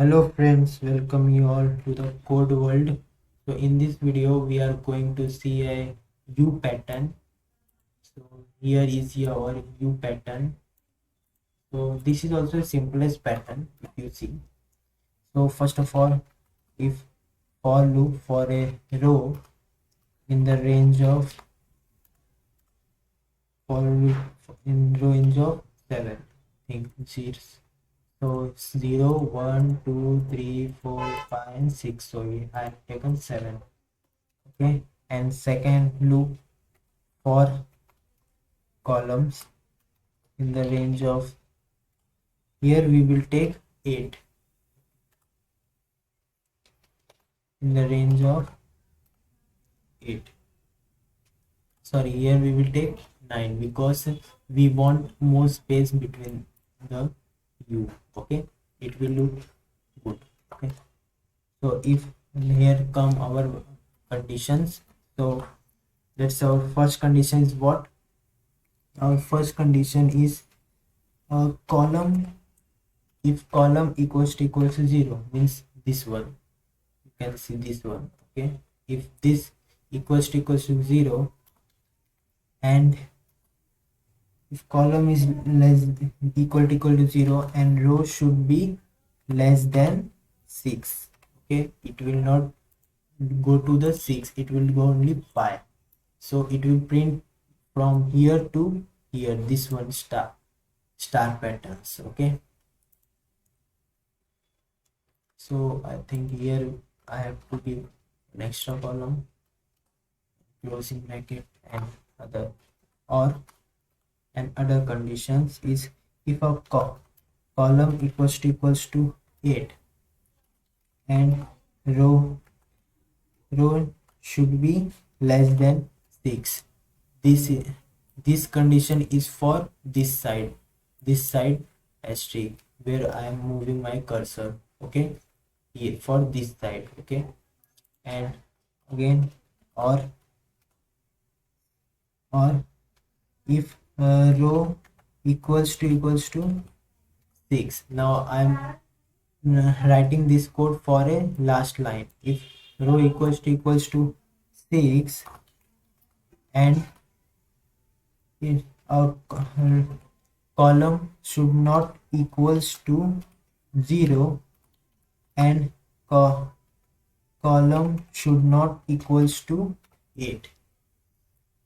Hello friends, welcome you all to the code world. So in this video we are going to see a U pattern. So here is your U pattern. So this is also the simplest pattern if you see. So first of all, if for loop for a row in the range of for loop in range of 7, think zeros. So 0, 1, 2, 3, 4, 5 and 6. So we have taken 7. Okay, and second loop for columns in the range of, here we will take 8 in the range of 8. Sorry, here we will take 9 because we want more space between the U. Okay, it will look good. Okay, so if here come our conditions. So that's our first condition is what? Our first condition is a column, if column equals to 0 means this one, you can see this one. Okay, if this equals to 0 and if column is less equal to 0 and row should be less than 6. Okay, it will not go to the 6, it will go only 5. So it will print from here to here, this one star patterns. Okay, so I think here I have to give an extra column, closing bracket, and other. Or and other conditions is if a column equals to 8 and row should be less than 6. This condition is for this side asterisk where I am moving my cursor. Okay, here for this side. Okay, and again or if row equals to 6. Now I'm writing this code for a last line. If row equals to 6 and if our column should not equals to 0 and column should not equals to 8.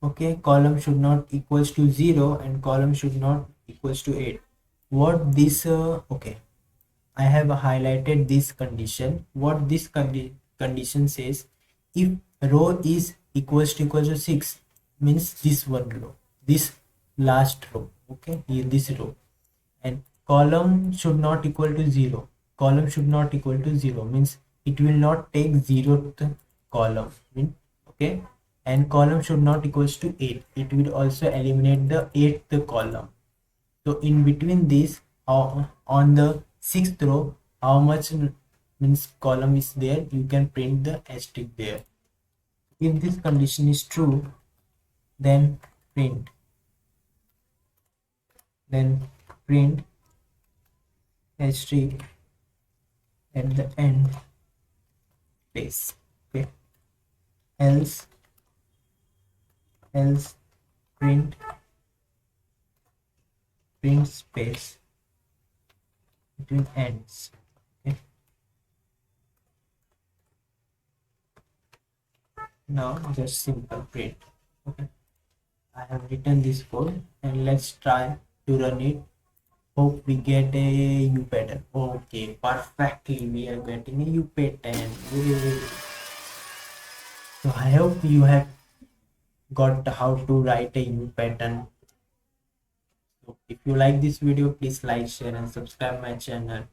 Okay, column should not equals to 0 and column should not equals to 8. What this okay, I have highlighted this condition. What this condition says, if row is equals to 6 means this one row, this last row. Okay, here this row, and column should not equal to 0. Column should not equal to 0 means it will not take 0th column. Okay, and column should not equals to 8. It will also eliminate the 8th column. So in between this, on the 6th row, how much means column is there, you can print the asterisk there. If this condition is true, then print asterisk at the end place. Okay, else print space between ends. Okay, now just simple print. Okay, I have written this code and let's try to run it. Hope we get a U pattern. Okay, perfectly we are getting a U pattern. Yay. So I hope you have got how to write a U pattern. So if you like this video, please like, share and subscribe my channel.